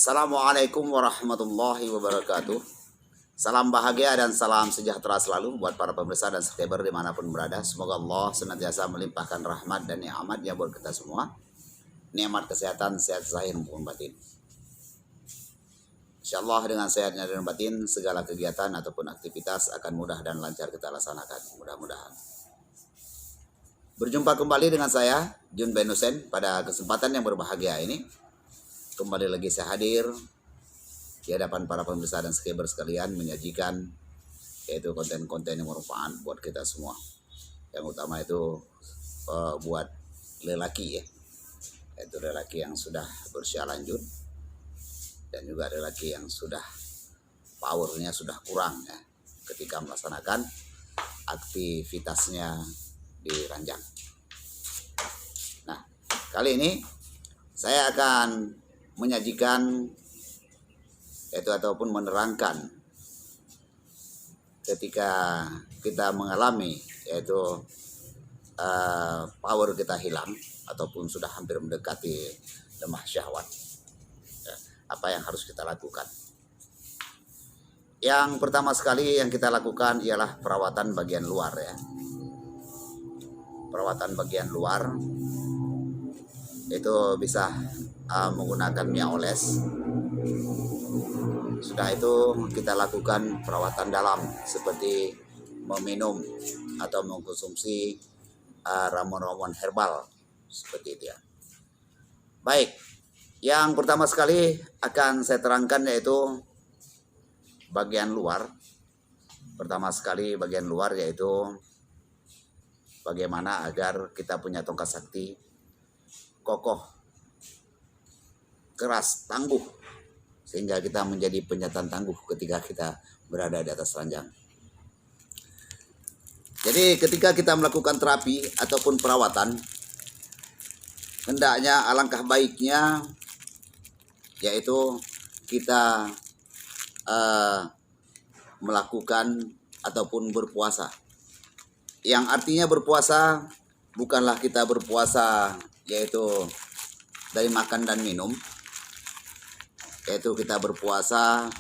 Assalamualaikum warahmatullahi wabarakatuh. Salam bahagia dan salam sejahtera selalu buat para pemirsa dan subscriber dimanapun berada. Semoga Allah senantiasa melimpahkan rahmat dan nikmatnya buat kita semua. Nikmat kesehatan, sehat zahir maupun batin. InsyaAllah dengan sehatnya dan batin, segala kegiatan ataupun aktivitas akan mudah dan lancar kita laksanakan. Mudah-mudahan. Berjumpa kembali dengan saya, Jun Ben Hussein, pada kesempatan yang berbahagia ini. Kembali lagi saya hadir di hadapan para pemirsa dan subscriber sekalian menyajikan yaitu konten-konten yang bermanfaat buat kita semua. Yang utama itu buat lelaki ya, yaitu lelaki yang sudah berusia lanjut dan juga lelaki yang sudah powernya sudah kurang ya ketika melaksanakan aktivitasnya di ranjang. Nah, kali ini saya akan menyajikan yaitu ataupun menerangkan ketika kita mengalami yaitu power kita hilang ataupun sudah hampir mendekati lemah syahwat, ya, apa yang harus kita lakukan. Yang pertama sekali yang kita lakukan ialah perawatan bagian luar ya. Perawatan bagian luar itu bisa menggunakan minyak oles. Sudah itu kita lakukan perawatan dalam seperti meminum atau mengkonsumsi ramuan-ramuan herbal seperti itu ya. Baik, yang pertama sekali akan saya terangkan yaitu bagian luar. Pertama sekali bagian luar yaitu bagaimana agar kita punya tongkat sakti kokoh, keras, tangguh, sehingga kita menjadi penyataan tangguh ketika kita berada di atas ranjang. Jadi ketika kita melakukan terapi ataupun perawatan, hendaknya alangkah baiknya yaitu kita melakukan ataupun berpuasa. Yang artinya berpuasa bukanlah kita berpuasa yaitu dari makan dan minum, yaitu kita berpuasa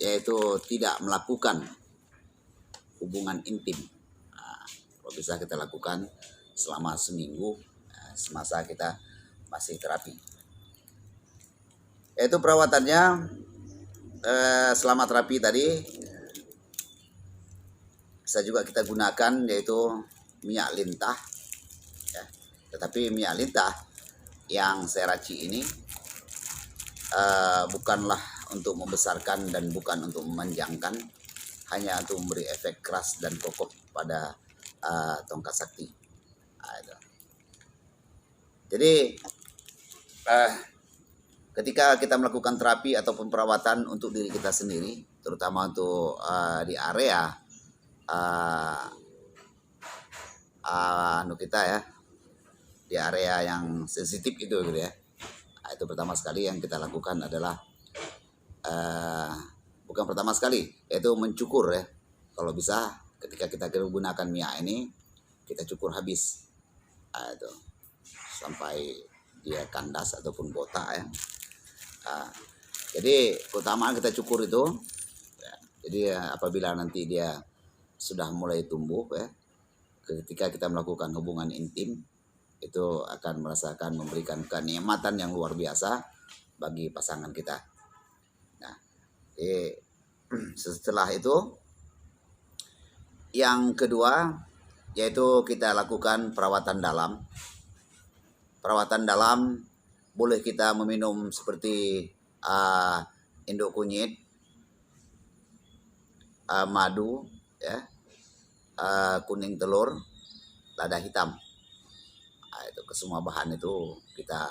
yaitu tidak melakukan hubungan intim. Nah, kalau bisa kita lakukan selama seminggu semasa kita masih terapi. Yaitu perawatannya selama terapi tadi bisa juga kita gunakan yaitu minyak lintah ya. Tetapi minyak lintah yang saya raci ini bukanlah untuk membesarkan dan bukan untuk memanjangkan, hanya untuk memberi efek keras dan kokoh pada tongkat sakti. Itu. Jadi ketika kita melakukan terapi ataupun perawatan untuk diri kita sendiri, terutama untuk di area kita ya, di area yang sensitif itu gitu ya. Itu pertama sekali yang kita lakukan adalah bukan pertama sekali, yaitu mencukur ya. Kalau bisa ketika kita gunakan minyak ini kita cukur habis itu sampai dia kandas ataupun botak ya. Jadi keutamaan kita cukur itu ya, jadi apabila nanti dia sudah mulai tumbuh ya, ketika kita melakukan hubungan intim itu akan merasakan memberikan kenikmatan yang luar biasa bagi pasangan kita. Nah, setelah itu yang kedua yaitu kita lakukan perawatan dalam. Perawatan dalam boleh kita meminum seperti induk kunyit, madu ya, kuning telur, lada hitam. Itu kesemua bahan itu kita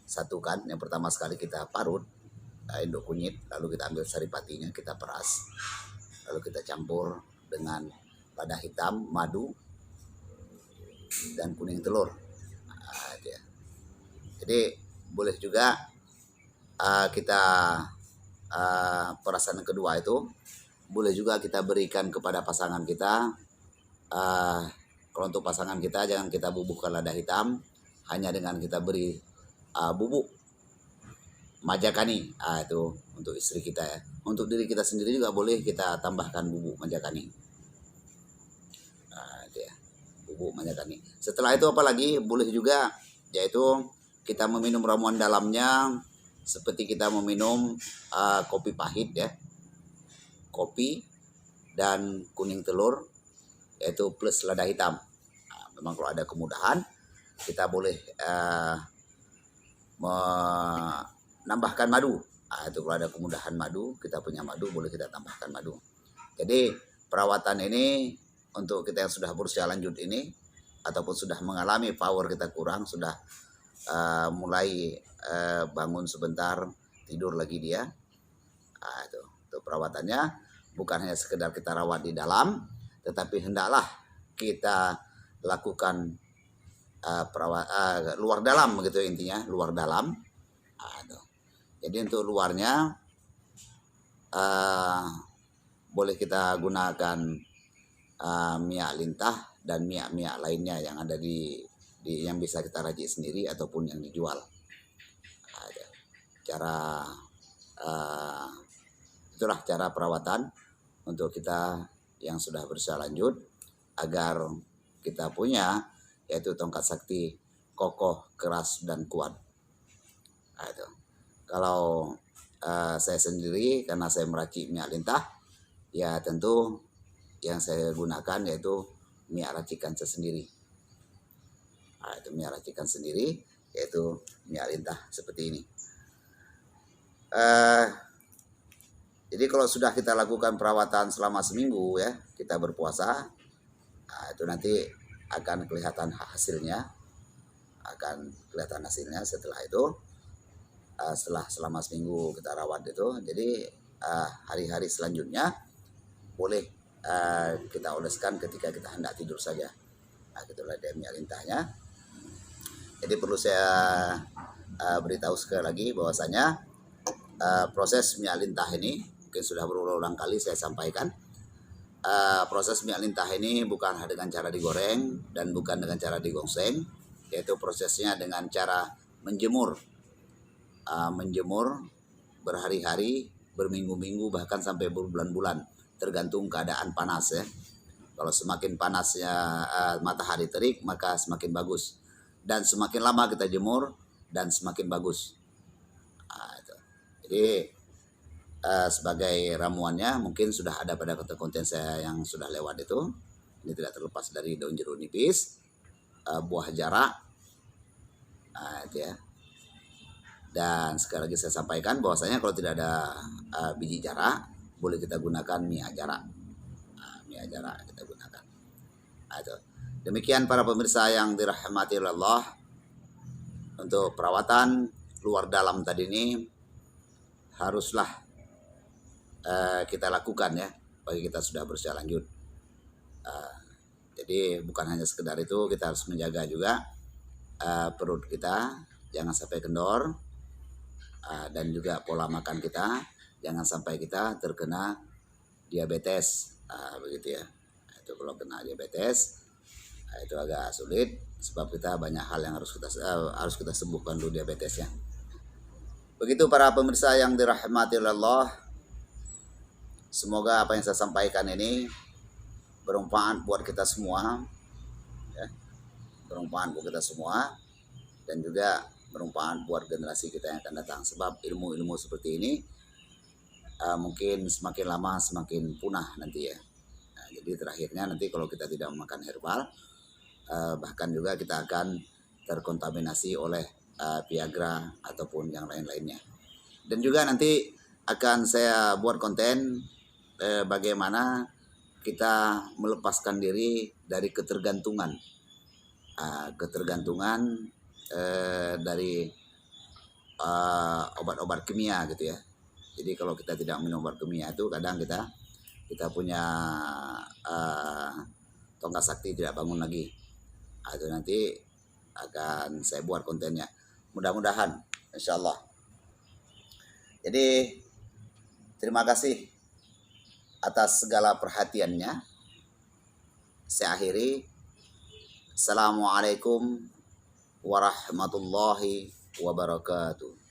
satukan. Yang pertama sekali kita parut induk kunyit, lalu kita ambil saripatinya, kita peras, lalu kita campur dengan lada hitam, madu, dan kuning telur. Jadi boleh juga kita perasan kedua itu boleh juga kita berikan kepada pasangan kita. Kalau untuk pasangan kita jangan kita bubukkan lada hitam, hanya dengan kita beri bubuk majakani. Itu untuk istri kita ya. Untuk diri kita sendiri juga boleh kita tambahkan bubuk majakani. Itu ya, bubuk majakani. Setelah itu apalagi boleh juga, yaitu kita meminum ramuan dalamnya seperti kita meminum kopi pahit ya. Kopi dan kuning telur, yaitu plus lada hitam. Memang kalau ada kemudahan kita boleh menambahkan madu. Itu kalau ada kemudahan madu, kita punya madu, boleh kita tambahkan madu. Jadi perawatan ini untuk kita yang sudah berusia lanjut ini, ataupun sudah mengalami power kita kurang, sudah mulai bangun sebentar, tidur lagi dia. Itu perawatannya bukan hanya sekedar kita rawat di dalam, tetapi hendaklah kita lakukan luar dalam begitu intinya, luar dalam. Jadi untuk luarnya boleh kita gunakan minyak lintah dan minyak lainnya yang ada di yang bisa kita racik sendiri ataupun yang dijual. Cara itulah cara perawatan untuk kita yang sudah berusia lanjut agar kita punya yaitu tongkat sakti kokoh, keras dan kuat. Itu. Kalau saya sendiri karena saya meracik minyak lintah, ya tentu yang saya gunakan yaitu minyak racikan saya sendiri. Itu minyak racikan sendiri yaitu minyak lintah seperti ini. Jadi kalau sudah kita lakukan perawatan selama seminggu ya, kita berpuasa, itu nanti akan kelihatan hasilnya, setelah itu. Selama seminggu kita rawat itu, jadi hari-hari selanjutnya boleh kita oleskan ketika kita hendak tidur saja. Itulah dia minyak lintahnya. Jadi perlu saya beritahu sekali lagi bahwasanya proses minyak lintah ini mungkin sudah berulang-ulang kali saya sampaikan. Proses minyak lintah ini bukan dengan cara digoreng dan bukan dengan cara digongseng, yaitu prosesnya dengan cara menjemur berhari-hari, berminggu-minggu, bahkan sampai berbulan-bulan, tergantung keadaan panas ya. Kalau semakin panasnya matahari terik, maka semakin bagus, dan semakin lama kita jemur dan semakin bagus. Jadi sebagai ramuannya mungkin sudah ada pada konten saya yang sudah lewat itu. Ini tidak terlepas dari daun jeruk nipis, buah jarak, itu ya. Dan sekali lagi saya sampaikan bahwasanya kalau tidak ada biji jarak, boleh kita gunakan minyak jarak. Minyak jarak kita gunakan. Itu. Demikian para pemirsa yang dirahmati Allah, untuk perawatan luar dalam tadi ini haruslah kita lakukan ya, bagi kita sudah berusia lanjut. Jadi bukan hanya sekedar itu, kita harus menjaga juga perut kita jangan sampai kendor. Dan juga pola makan kita jangan sampai kita terkena diabetes, begitu ya. Itu kalau kena diabetes itu agak sulit, sebab kita banyak hal yang harus kita sembuhkan dulu diabetesnya. Begitu para pemirsa yang dirahmati Allah, semoga apa yang saya sampaikan ini bermanfaat buat kita semua ya, bermanfaat buat kita semua, dan juga bermanfaat buat generasi kita yang akan datang. Sebab ilmu-ilmu seperti ini mungkin semakin lama semakin punah nanti ya. Jadi terakhirnya nanti kalau kita tidak memakan herbal, bahkan juga kita akan terkontaminasi oleh Viagra ataupun yang lain-lainnya. Dan juga nanti akan saya buat konten bagaimana kita melepaskan diri dari ketergantungan dari obat-obat kimia gitu ya. Jadi kalau kita tidak minum obat kimia itu kadang kita punya tongkat sakti tidak bangun lagi. Itu nanti akan saya buat kontennya, mudah-mudahan insyaallah. Jadi terima kasih atas segala perhatiannya. Saya akhiri. Assalamualaikum warahmatullahi wabarakatuh.